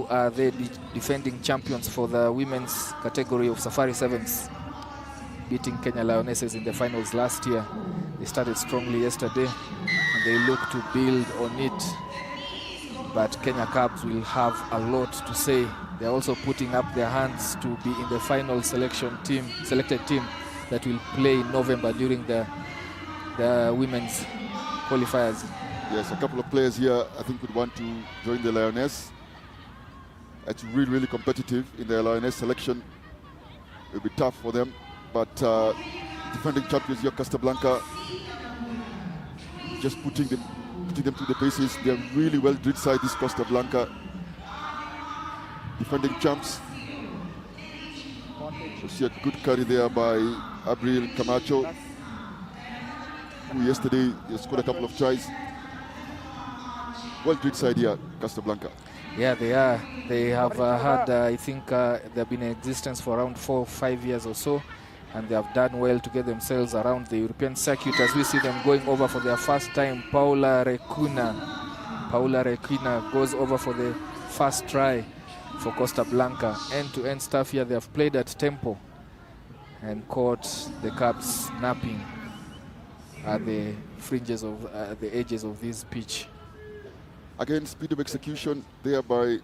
who are the defending champions for the women's category of Safari Sevens, beating Kenya Lionesses in the finals last year. They started strongly yesterday, and they look to build on it. But Kenya Cubs will have a lot to say. They're also putting up their hands to be in the final selected team that will play in November during the women's qualifiers. Yes, a couple of players here I think would want to join the Lioness. It's really, really competitive in the Lioness selection. It'll be tough for them, but defending champions here, Costablanca, just putting them to the paces. They're really well drilled side, this Costablanca. Defending champs. You see a good carry there by Abril Camacho, who yesterday scored a couple of tries. Well drilled side here, Costablanca. Yeah, they are. They have had, I think, they've been in existence for around 4 or 5 years or so, and they have done well to get themselves around the European circuit. As we see them going over for their first time, Paula Recuna goes over for the first try for Costablanca. End-to-end stuff here. They have played at tempo and caught the Cubs napping at the fringes of the edges of this pitch. Again, speed of execution there by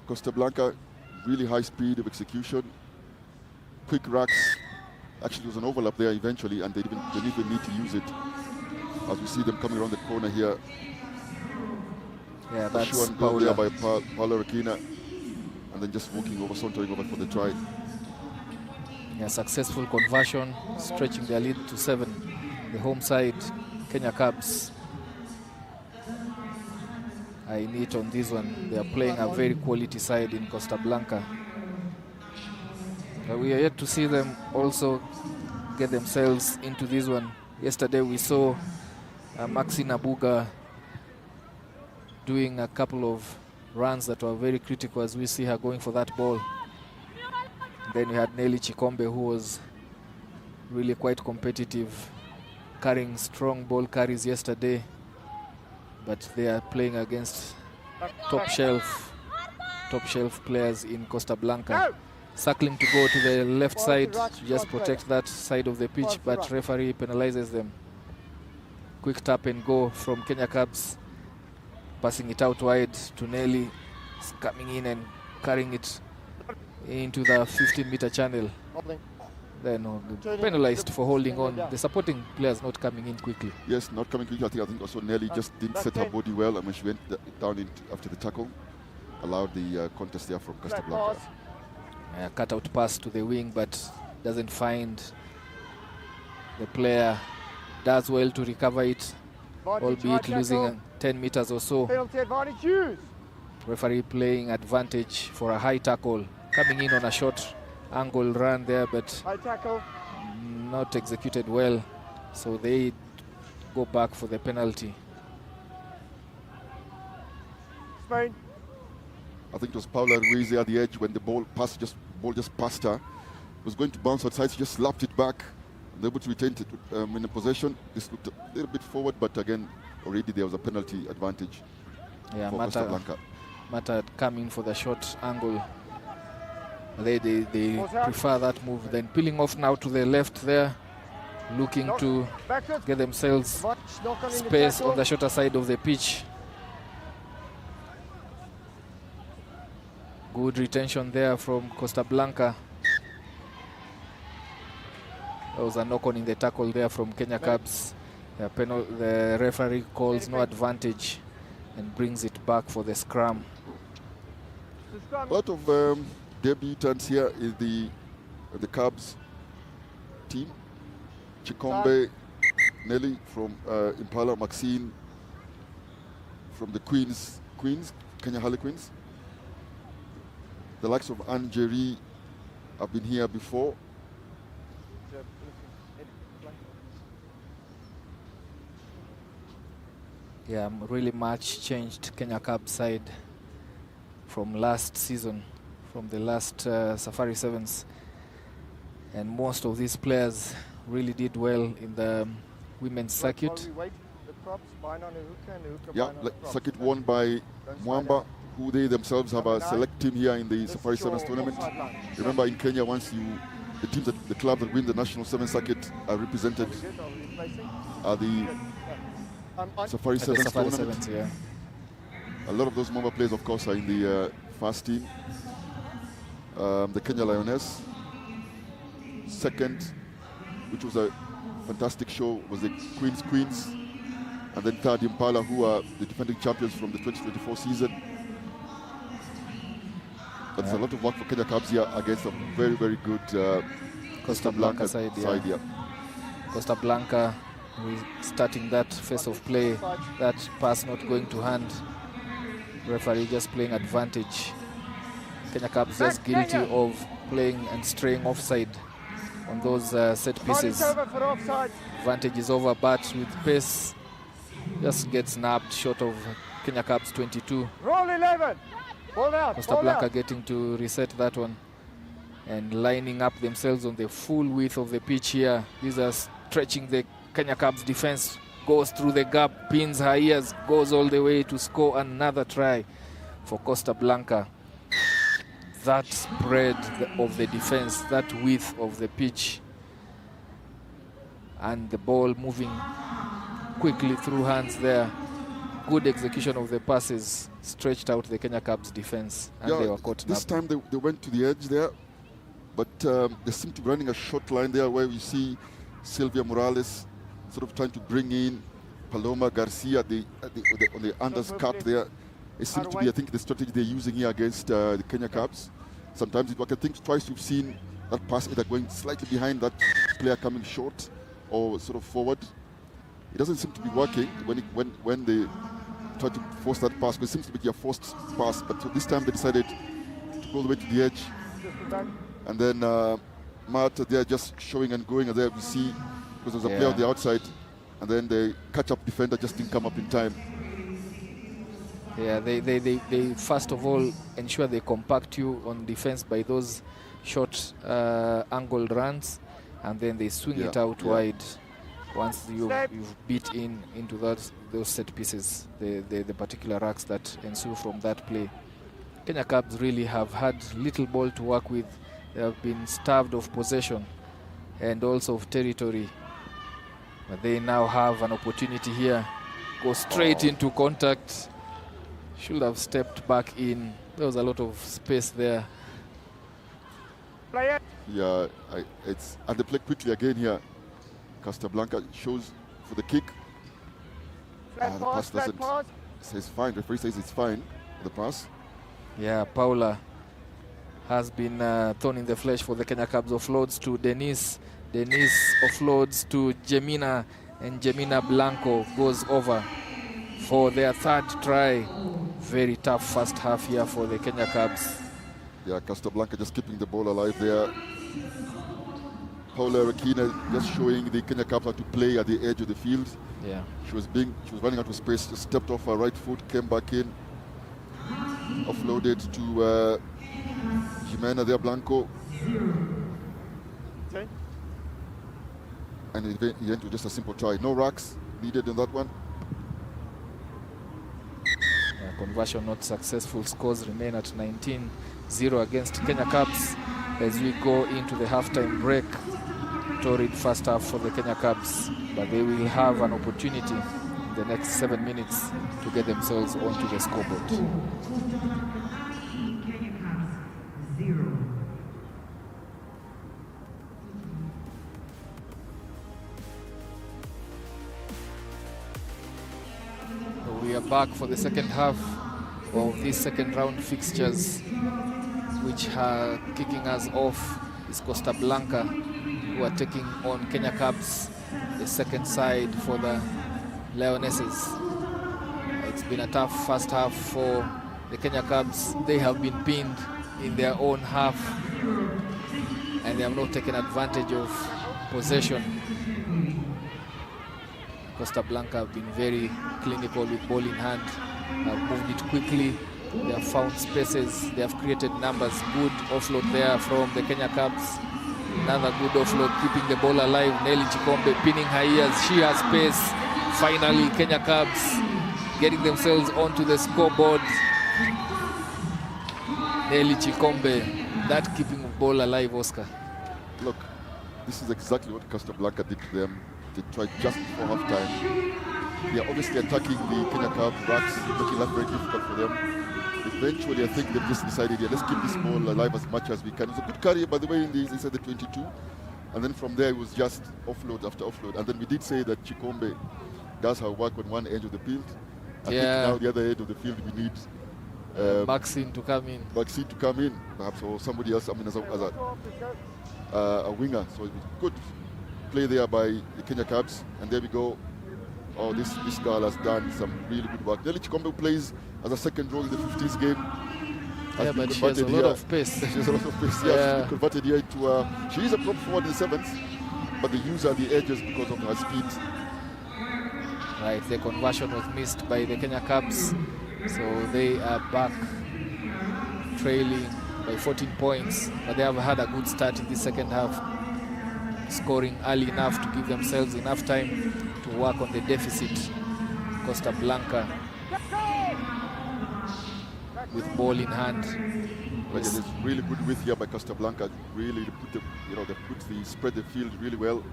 Costablanca. Really high speed of execution. Quick racks. Actually, there was an overlap there eventually, and they didn't even need to use it. As we see them coming around the corner here. Yeah, that's Paula. There by Paula Rekina, and then just walking over, sauntering over for the try. Yeah, successful conversion, stretching their lead to 7. The home side, Kenya Cubs, are in it on this one. They are playing a very quality side in Costablanca. We are yet to see them also get themselves into this one. Yesterday we saw Maxine Abuga doing a couple of runs that were very critical as we see her going for that ball. Then we had Nelly Chikombe, who was really quite competitive, carrying strong ball carries yesterday. But they are playing against top shelf players in Costablanca. Circling to go to the left side to just protect that side of the pitch, but referee penalizes them. Quick tap and go from Kenya Cubs, passing it out wide to Nelly, coming in and carrying it into the 15-meter channel. Then penalized for holding on. The supporting players not coming in quickly. Yes, not coming quickly. I think also Nelly just didn't set her body well, and when she went down after the tackle, allowed the contest there from Costablanca. Cut out pass to the wing, but doesn't find the player. Does well to recover it, albeit losing 10 meters or so. Referee playing advantage for a high tackle, coming in on a short angle run there, but not executed well, so they go back for the penalty. Spain. I think it was Paula Ruiz at the edge when the ball just passed her. It was going to bounce outside, she just slapped it back and able to retain it in a possession. This looked a little bit forward, but again, already there was a penalty advantage for Costablanca. Mata coming for the short angle. They prefer that move. Then peeling off now to the left there, looking to get themselves space on the shorter side of the pitch. Good retention there from Costablanca. There was a knock-on in the tackle there from Kenya Cubs. The referee calls no advantage and brings it back for the scrum. A lot of debutants here is the Cubs team. Chikombe, Nelly from Impala, Maxine from the Queens, Kenya Harlequins. The likes of Anjeri have been here before. Yeah, really much changed Kenya Cubs side from last season, from the last Safari Sevens. And most of these players really did well in the women's circuit. Yeah, circuit won by Mwamba who they themselves have a select team here in the Safari Sevens tournament. Remember, in Kenya, the teams the clubs that win the national Sevens circuit are represented at the Safari Sevens tournament. Yeah. A lot of those Mamba players, of course, are in the first team. The Kenya Lioness. Second, which was a fantastic show, was the Queens. And then third, Impala, who are the defending champions from the 2024 season. But there's a lot of work for Kenya Cubs here against a very, very good Costablanca side. Yeah. Costablanca starting that phase of play, that pass not going to hand. Referee just playing advantage. Kenya Cubs just guilty of playing and straying offside on those set pieces. Advantage is over, but with pace, just gets snapped short of Kenya Cubs 22. Roll 11. Costablanca getting to reset that one and lining up themselves on the full width of the pitch here. These are stretching the Kenya Cubs defense, goes through the gap, pins her ears, goes all the way to score another try for Costablanca. That spread of the defense, that width of the pitch, and the ball moving quickly through hands there. Good execution of the passes, stretched out the Kenya Cubs defense, and they were caught. This time they went to the edge there, but they seem to be running a short line there where we see Sylvia Morales sort of trying to bring in Paloma Garcia on the undercut there. It seems to be, I think, the strategy they're using here against the Kenya Cubs. Sometimes it works. I think twice we've seen that pass either going slightly behind that player coming short or sort of forward. It doesn't seem to be working when they try to force that pass, because it seems to be a forced pass. But so this time they decided to go all the way to the edge. And then Matt, they're just showing and going, and there we see, because there's a player on the outside, and then the catch-up defender just didn't come up in time. Yeah, they first of all ensure they compact you on defense by those short angled runs, and then they swing it out wide once you've beat into those set pieces, the particular racks that ensue from that play. Kenya Cubs really have had little ball to work with. They have been starved of possession and also of territory, but they now have an opportunity here. Go straight into contact. Should have stepped back in. There was a lot of space there. Yeah, and they play quickly again here. Costablanca shows for the kick. The pass doesn't. Says fine. The referee says it's fine. The pass. Yeah, Paula has been thorn in the flesh for the Kenya Cubs. Offloads to Denise. Denise offloads to Jemina, and Jemina Blanco goes over for their third try. Very tough first half here for the Kenya Cubs. Yeah, Costablanca just keeping the ball alive there. Paula Rekina just showing the Kenya Cubs how to play at the edge of the field. Yeah, she was running out of space, just stepped off her right foot, came back in, offloaded to Jimena there, Blanco. Okay. And it went to just a simple try. No racks needed in that one. Conversion not successful. Scores remain at 19-0 against Kenya Cubs as we go into the halftime break. Torrid first half for the Kenya Cubs, but they will have an opportunity in the next 7 minutes to get themselves onto the scoreboard. We are back for the second half of these second round fixtures, which are kicking us off is Costablanca, who are taking on Kenya Cubs, the second side for the Lionesses. It's been a tough first half for the Kenya Cubs. They have been pinned in their own half, and they have not taken advantage of possession. Costablanca have been very clinical with ball in hand, have moved it quickly, they have found spaces, they have created numbers. Good offload there from the Kenya Cubs. Another good offload, keeping the ball alive. Nelly Chikombe pinning her ears, she has space. Finally, Kenya Cubs getting themselves onto the scoreboard. Nelly Chikombe, that keeping the ball alive, Oscar. Look, this is exactly what Costablanca did to them. They tried just before half-time. They are obviously attacking the Kenya Cubs racks, making life very difficult for them. Eventually, I think they've just decided, yeah, let's keep this ball alive as much as we can. It was a good carry, by the way, inside the 22. And then from there, it was just offload after offload. And then we did say that Chikombe does her work on one edge of the field. I think now the other edge of the field, we need Maxine to come in. Maxine to come in, perhaps, or somebody else, I mean, as a winger. So it was good play there by the Kenya Cubs. And there we go. Oh, this girl has done some really good work. Nelly Chikombe plays as a second row in the 15th game. Yeah, but she has a lot of pace. She has a lot of pace. Yeah, she's converted here into she is a prop forward in the 7th, but they use her the edges because of her speed. Right, the conversion was missed by the Kenya Cubs, so they are back trailing by 14 points, but they have had a good start in the second half, scoring early enough to give themselves enough time to work on the deficit. Costablanca with ball in hand. But it is really good width here by Costablanca. Really put they spread the field really well.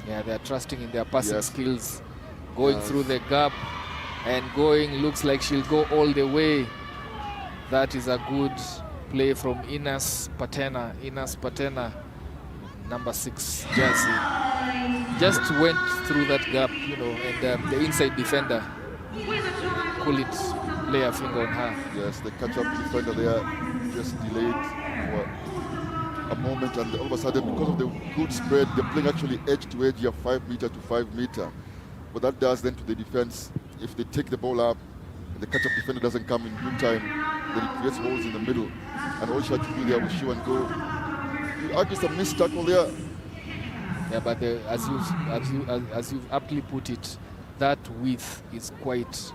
Yeah, they are trusting in their passing skills. Going through the gap and looks like she'll go all the way. That is a good play from Ines Patena, number 6 jersey. Just went through that gap, and the inside defender couldn't lay a finger on her. Yes, the catch-up defender there just delayed for a moment, and all of a sudden, because of the good spread, they're playing actually edge to edge here, 5 meter to 5 meter. What that does then to the defense, if they take the ball up and the catch-up defender doesn't come in good time, then it creates holes in the middle. And all she had to do there was show and go. You argue some missed tackle there. Yeah, but as you've aptly put it, that width is quite,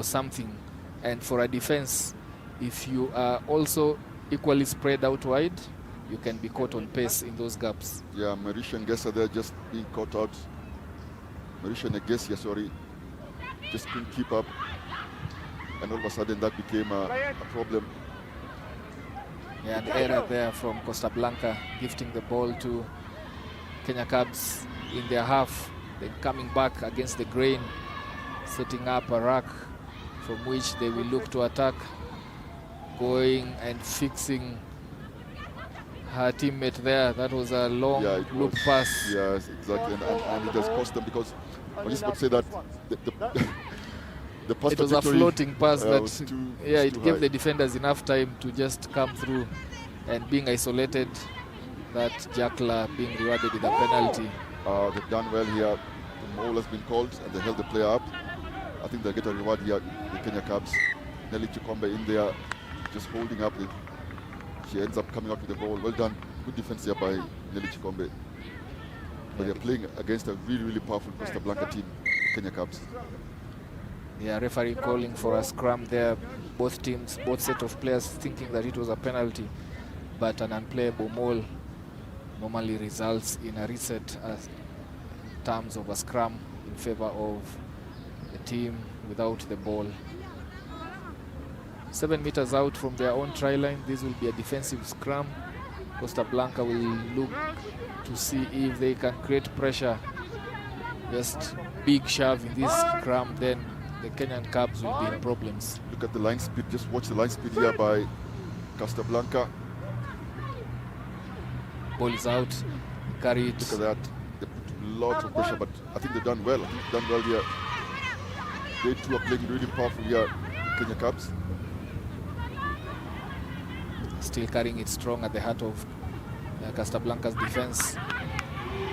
something. And for a defense, if you are also equally spread out wide, you can be caught on pace in those gaps. Yeah, Marisha and Gessa there just being caught out. Marisha Negesia, just couldn't keep up, and all of a sudden that became a problem. Yeah, an error there from Costablanca, gifting the ball to Kenya Cubs in their half, then coming back against the grain, setting up a rack from which they will look to attack, going and fixing her teammate there. That was a long loop pass. Yes, exactly, and it has cost them, because I was just about to say that the pass it was a floating pass that it gave high. the defenders enough time to just come through, and being isolated, that Jackler being rewarded with a penalty. They've done well here. The maul has been called and they held the player up. I think they'll get a reward here, the Kenya Cubs. Nelly Chikombe in there, just holding up. She ends up coming out with the ball. Well done. Good defense here by Nelly Chikombe. But they're playing against a really, really powerful Costablanca team, Kenya Cubs. Yeah, referee calling for a scrum there. Both teams, both set of players thinking that it was a penalty, but an unplayable maul normally results in a reset in terms of a scrum in favor of the team without the ball. 7 meters out from their own try line, this will be a defensive scrum. Costablanca will look to see if they can create pressure. Just big shove in this scrum, then the Kenyan Cubs will be in problems. Look at the line speed. Just watch the line speed here by Costablanca. Ball is out. Carry it. Look at that. They put lots of pressure, but I think they've done well. I think they've done well here. They too are playing really powerful here, Kenya Cubs. Still carrying it strong at the heart of Costablanca's defense.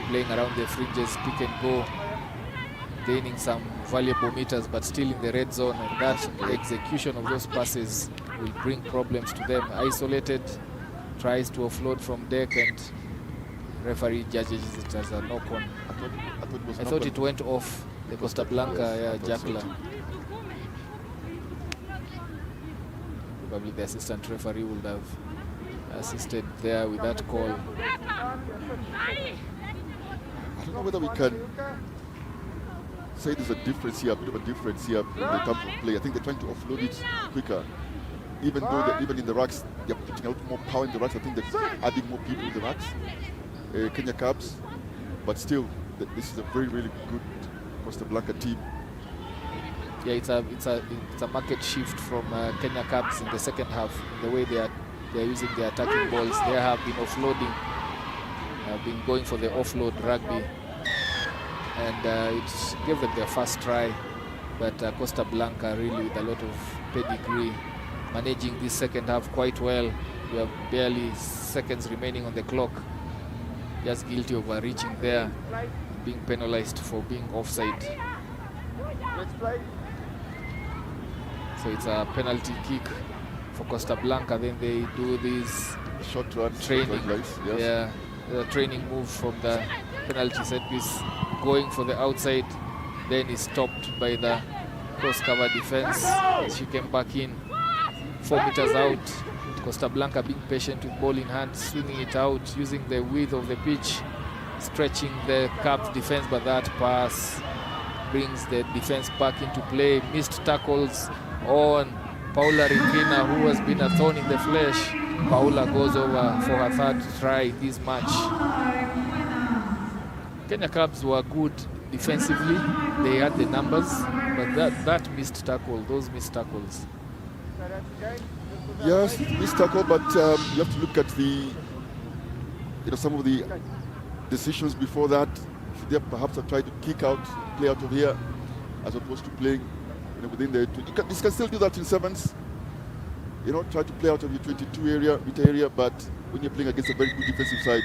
Playing around the fringes, pick and go. Gaining some valuable meters, but still in the red zone, and that execution of those passes will bring problems to them. Isolated, tries to offload from deck, and referee judges it as a knock-on. I thought it went off the Costablanca Jackler. Probably the assistant referee would have assisted there with that call. I don't know whether we can say there's a difference here, a bit of a difference here in terms of play. I think they're trying to offload it quicker. even though even in the racks, they're putting a lot more power in the racks. I think they're adding more people in the racks, Kenya Cubs. But still, this is a very, really good Costablanca team. Yeah, it's a market shift from Kenya Cubs in the second half. The way they're using their attacking balls, they have been offloading, been going for the offload rugby, and it gave them their first try. But Costablanca really with a lot of pedigree, managing this second half quite well. We have barely seconds remaining on the clock. Just guilty of reaching there, being penalized for being offside. So it's a penalty kick for Costablanca. Then they do this short run training. Yes. Yeah, the training move from the penalty set piece, going for the outside. Then is stopped by the cross-cover defense. She came back in 4 meters out. Costablanca being patient with ball in hand, swinging it out, using the width of the pitch, stretching the Cubs defense, but that pass brings the defense back into play. Missed tackles on Paula Rinkina, who has been a thorn in the flesh. Paula goes over for her third try this match. Kenya Cubs were good defensively. They had the numbers, but that missed tackle, those missed tackles. Yes, missed tackle, but you have to look at the, some of the decisions before that. Should they perhaps have tried to kick out, play out of here, as opposed to playing within the... You can still do that in sevens. Try to play out of your 22 meter area, but when you're playing against a very good defensive side,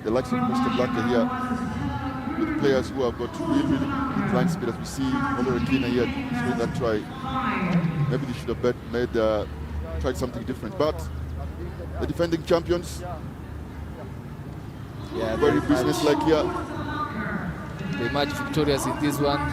the likes of Costablanca here, with players who have got really, really good line speed, as we see Olorekina here scoring that try. Maybe they should have tried something different. But the defending champions, very businesslike here. They emerged victorious in this one.